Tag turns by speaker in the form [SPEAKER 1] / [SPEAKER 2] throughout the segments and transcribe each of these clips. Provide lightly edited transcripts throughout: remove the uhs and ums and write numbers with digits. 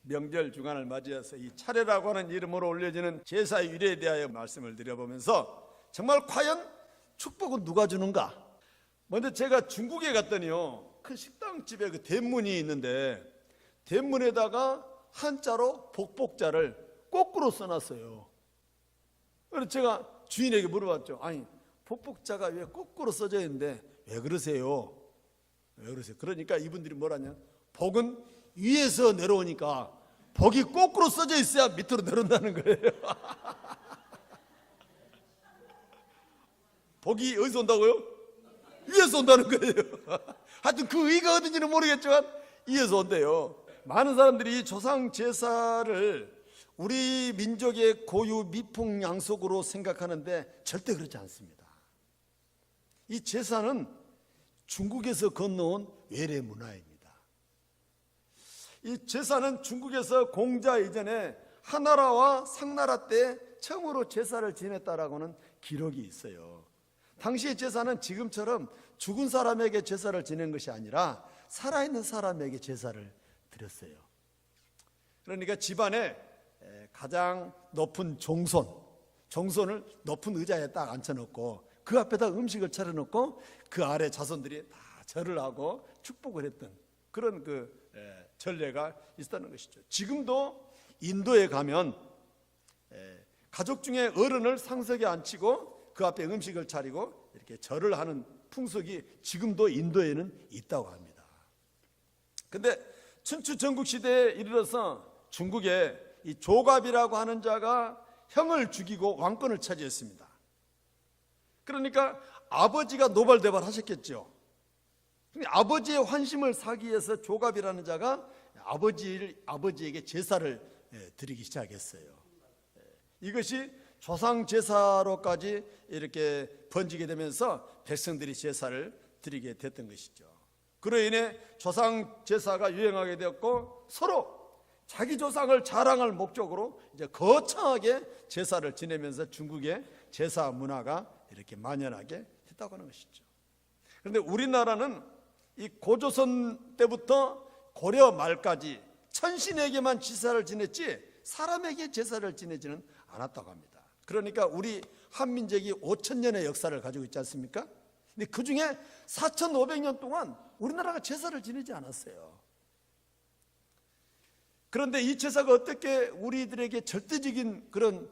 [SPEAKER 1] 명절 주간을 맞이해서 이 차례라고 하는 이름으로 올려지는 제사의 유래에 대하여 말씀을 드려보면서 정말 과연 축복은 누가 주는가? 먼저 제가 중국에 갔더니요, 큰 식당집에 그 대문이 있는데 대문에다가 한자로 복복자를 거꾸로 써놨어요. 그래서 제가 주인에게 물어봤죠. 아니, 복복자가 왜 거꾸로 써져 있는데 왜 그러세요? 왜 그러세요? 그러니까 이분들이 뭐라냐, 복은 위에서 내려오니까 복이 거꾸로 써져 있어야 밑으로 내려온다는 거예요. 복이 어디서 온다고요? 위에서 온다는 거예요. 하여튼 그 의의가 어딘지는 모르겠지만 위에서 온대요. 많은 사람들이 조상 제사를 우리 민족의 고유 미풍양속으로 생각하는데 절대 그렇지 않습니다. 이 제사는 중국에서 건너온 외래 문화입니다. 이 제사는 중국에서 공자 이전에 하나라와 상나라 때 처음으로 제사를 지냈다라고는 기록이 있어요. 당시의 제사는 지금처럼 죽은 사람에게 제사를 지낸 것이 아니라 살아있는 사람에게 제사를 드렸어요. 그러니까 집안에 가장 높은 종손을 높은 의자에 딱 앉혀놓고 그 앞에다 음식을 차려놓고 그 아래 자손들이 다 절을 하고 축복을 했던 그런 그 전례가 있었다는 것이죠. 지금도 인도에 가면 가족 중에 어른을 상석에 앉히고 그 앞에 음식을 차리고 이렇게 절을 하는 풍속이 지금도 인도에는 있다고 합니다. 근데 춘추 전국 시대에 이르러서 중국에 이 조갑이라고 하는 자가 형을 죽이고 왕권을 차지했습니다. 그러니까 아버지가 노발대발 하셨겠죠. 아버지의 환심을 사기 위해서 조갑이라는 자가 아버지에게 제사를 드리기 시작했어요. 이것이 조상 제사로까지 이렇게 번지게 되면서 백성들이 제사를 드리게 됐던 것이죠. 그로 인해 조상 제사가 유행하게 되었고 서로 자기 조상을 자랑할 목적으로 이제 거창하게 제사를 지내면서 중국의 제사 문화가 이렇게 만연하게 했다고 하는 것이죠. 그런데 우리나라는 이 고조선 때부터 고려 말까지 천신에게만 제사를 지냈지 사람에게 제사를 지내지는 않았다고 합니다. 그러니까 우리 한민족이 5,000년의 역사를 가지고 있지 않습니까? 근데 그 중에 4,500년 동안 우리나라가 제사를 지내지 않았어요. 그런데 이 제사가 어떻게 우리들에게 절대적인 그런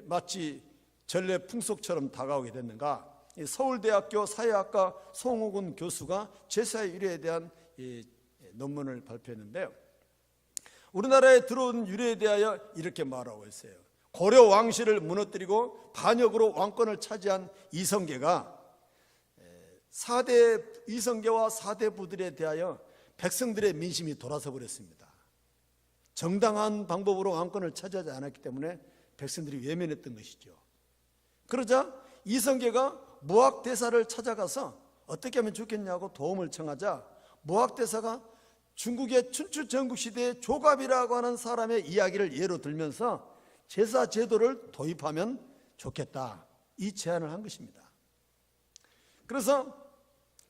[SPEAKER 1] 마치 전래 풍속처럼 다가오게 됐는가? 서울대학교 사회학과 송옥은 교수가 제사의 유래에 대한 논문을 발표했는데요. 우리나라에 들어온 유래에 대하여 이렇게 말하고 있어요. 고려 왕실을 무너뜨리고 반역으로 왕권을 차지한 이성계가 4대 이성계와 4대 부들에 대하여 백성들의 민심이 돌아서 버렸습니다. 정당한 방법으로 왕권을 차지하지 않았기 때문에 백성들이 외면했던 것이죠. 그러자 이성계가 무학대사를 찾아가서 어떻게 하면 좋겠냐고 도움을 청하자 무학대사가 중국의 춘추 전국시대의 조갑이라고 하는 사람의 이야기를 예로 들면서 제사 제도를 도입하면 좋겠다, 이 제안을 한 것입니다. 그래서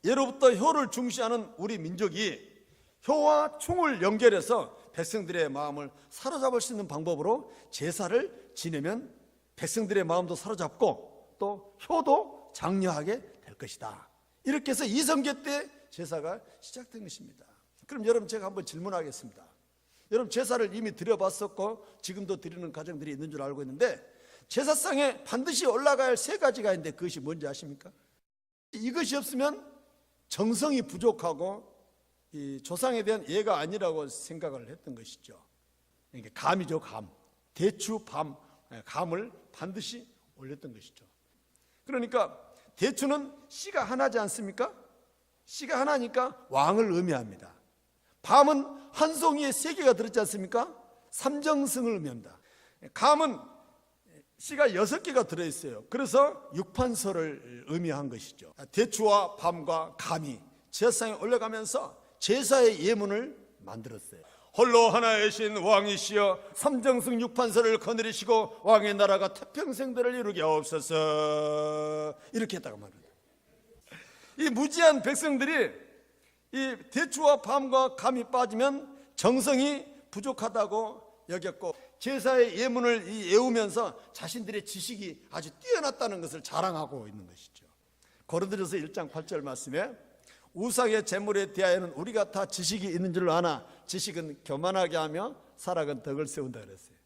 [SPEAKER 1] 예로부터 효를 중시하는 우리 민족이 효와 충을 연결해서 백성들의 마음을 사로잡을 수 있는 방법으로 제사를 지내면 백성들의 마음도 사로잡고 또 효도 장려하게 될 것이다. 이렇게 해서 이성계 때 제사가 시작된 것입니다. 그럼 여러분, 제가 한번 질문하겠습니다. 여러분, 제사를 이미 드려봤었고 지금도 드리는 가정들이 있는 줄 알고 있는데 제사상에 반드시 올라가야 할 3가지가 있는데 그것이 뭔지 아십니까? 이것이 없으면 정성이 부족하고 이 조상에 대한 예가 아니라고 생각을 했던 것이죠. 그러니까 감이죠, 감. 대추, 감을 반드시 올렸던 것이죠. 그러니까 대추는 씨가 하나지 않습니까? 씨가 하나니까 왕을 의미합니다. 밤은 한 송이에 3개가 들었지 않습니까? 삼정승을 의미합니다. 감은 씨가 6개가 들어있어요. 그래서 육판서를 의미한 것이죠. 대추와 밤과 감이 제사상에 올라가면서 제사의 예문을 만들었어요. 홀로 하나의 신 왕이시여 삼정승 육판서를 거느리시고 왕의 나라가 태평생대를 이루게 하옵소서, 이렇게 했다고 말합니다. 이 무지한 백성들이 이 대추와 밤과 감이 빠지면 정성이 부족하다고 여겼고 제사의 예문을 외우면서 자신들의 지식이 아주 뛰어났다는 것을 자랑하고 있는 것이죠. 고린도전서 1장 8절 말씀에 우상의 제물에 대하여는 우리가 다 지식이 있는 줄 아나 지식은 교만하게 하며 사랑은 덕을 세운다 그랬어요.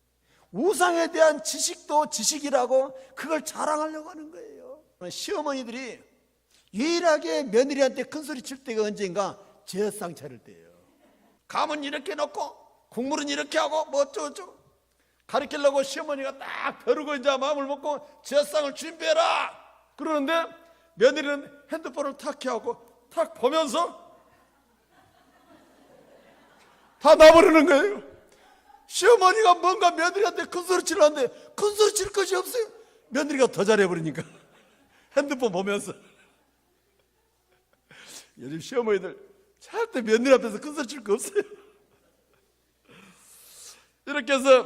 [SPEAKER 1] 우상에 대한 지식도 지식이라고 그걸 자랑하려고 하는 거예요. 시어머니들이 유일하게 며느리한테 큰소리 칠 때가 언젠가 제사상 차릴 때예요. 감은 이렇게 넣고 국물은 이렇게 하고 뭐 어쩌고저쩌고 가르치려고 시어머니가 딱 벼르고 이제 마음을 먹고 제사상을 준비해라 그러는데 며느리는 핸드폰을 탁 켜고 탁 보면서 다 놔버리는 거예요. 시어머니가 뭔가 며느리한테 큰소리 치려는데 큰소리 칠 것이 없어요. 며느리가 더 잘해버리니까 핸드폰 보면서. 요즘 시어머니들 절대 며느리 앞에서 큰소리 칠 거 없어요. 이렇게 해서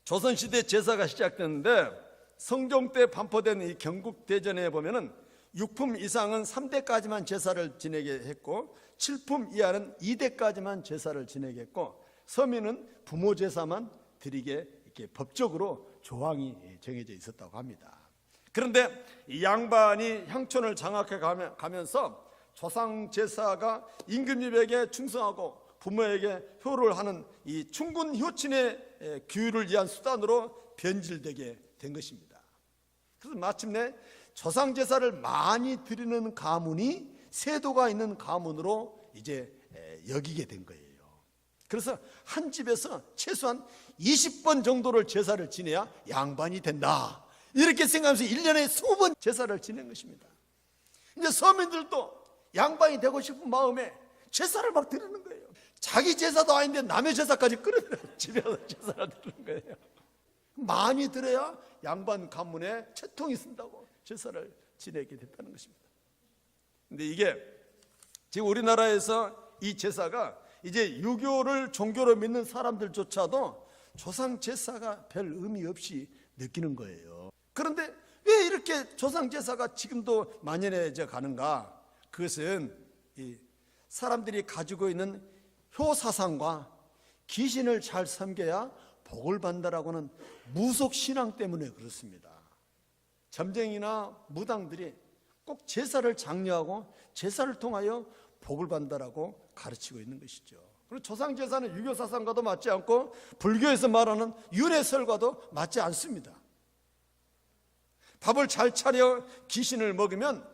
[SPEAKER 1] 조선시대 제사가 시작됐는데 성종 때 반포된 이 경국대전에 보면은 6품 이상은 3대까지만 제사를 지내게 했고 7품 이하는 2대까지만 제사를 지내게 했고 서민은 부모 제사만 드리게 이렇게 법적으로 조항이 정해져 있었다고 합니다. 그런데 이 양반이 향촌을 장악해 가면서 조상 제사가 임금님에게 충성하고 부모에게 효를 하는 이 충군 효친의 규율을 위한 수단으로 변질되게 된 것입니다. 그래서 마침내 조상 제사를 많이 드리는 가문이 세도가 있는 가문으로 이제 여기게 된 거예요. 그래서 한 집에서 최소한 20번 정도를 제사를 지내야 양반이 된다. 이렇게 생각하면서 1년에 20번 제사를 지낸 것입니다. 이제 서민들도 양반이 되고 싶은 마음에 제사를 막 드리는 거예요. 자기 제사도 아닌데 남의 제사까지 끌어들여서 집에서 제사를 드리는 거예요. 많이 들어야 양반 가문에 채통이 쓴다고 제사를 지내게 됐다는 것입니다. 근데 이게 지금 우리나라에서 이 제사가 이제 유교를 종교로 믿는 사람들조차도 조상 제사가 별 의미 없이 느끼는 거예요. 그런데 왜 이렇게 조상 제사가 지금도 만연해져 가는가? 그것은 이 사람들이 가지고 있는 효사상과 귀신을 잘 섬겨야 복을 받는다라고 하는 무속 신앙 때문에 그렇습니다. 점쟁이나 무당들이 꼭 제사를 장려하고 제사를 통하여 복을 받는다라고 가르치고 있는 것이죠. 그리고 조상 제사는 유교 사상과도 맞지 않고 불교에서 말하는 윤회설과도 맞지 않습니다. 밥을 잘 차려 귀신을 먹으면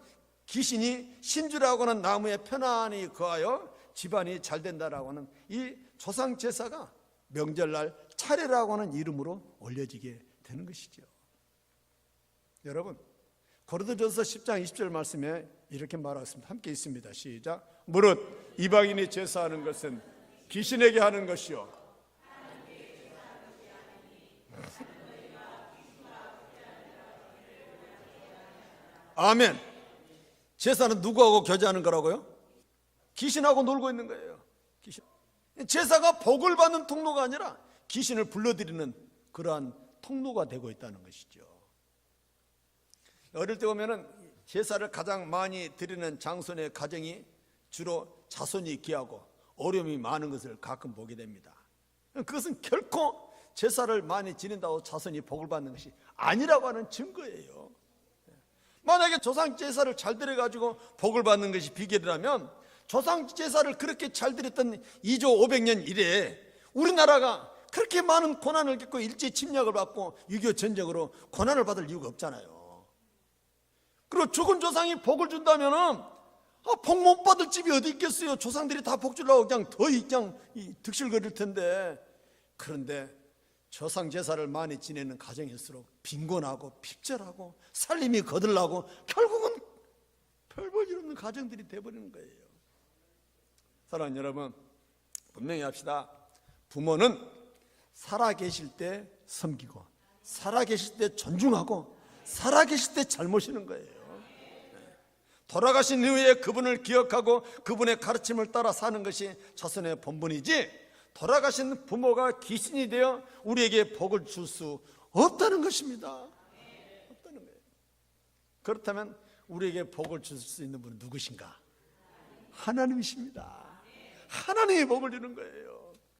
[SPEAKER 1] 귀신이 신주라고 하는 나무에 편안히 거하여 집안이 잘 된다라고 하는 이 조상 제사가 명절날 차례라고 하는 이름으로 올려지게 되는 것이죠. 여러분, 고린도전서 10장 20절 말씀에 이렇게 말하겠습니다. 함께 있습니다. 시작. 무릇 이방인이 제사하는 것은 귀신에게 하는 것이요 아멘. 제사는 누구하고 교제하는 거라고요? 귀신하고 놀고 있는 거예요. 귀신. 제사가 복을 받는 통로가 아니라 귀신을 불러들이는 그러한 통로가 되고 있다는 것이죠. 어릴 때 보면은 제사를 가장 많이 드리는 장손의 가정이 주로 자손이 귀하고 어려움이 많은 것을 가끔 보게 됩니다. 그것은 결코 제사를 많이 지낸다고 자손이 복을 받는 것이 아니라고 하는 증거예요. 만약에 조상 제사를 잘 드려가지고 복을 받는 것이 비결이라면 조상 제사를 그렇게 잘 드렸던 2조 500년 이래에 우리나라가 그렇게 많은 고난을 겪고 일제 침략을 받고 6.25 전쟁으로 고난을 받을 이유가 없잖아요. 그리고 죽은 조상이 복을 준다면은 복 못 받을 집이 어디 있겠어요. 조상들이 다 복 주려고 그냥 그냥 득실거릴 텐데. 그런데 조상 제사를 많이 지내는 가정일수록 빈곤하고 핍절하고 살림이 거들나고 결국은 별 볼 일 없는 가정들이 돼버리는 거예요. 사랑하는 여러분, 분명히 합시다. 부모는 살아계실 때 섬기고 살아계실 때 존중하고 살아계실 때 잘 모시는 거예요. 돌아가신 이후에 그분을 기억하고 그분의 가르침을 따라 사는 것이 자손의 본분이지, 돌아가신 부모가 귀신이 되어 우리에게 복을 줄 수 없다는 것입니다. 없다는 거예요. 그렇다면 우리에게 복을 줄 수 있는 분은 누구신가? 하나님이십니다. 하나님이 복을 주는 거예요.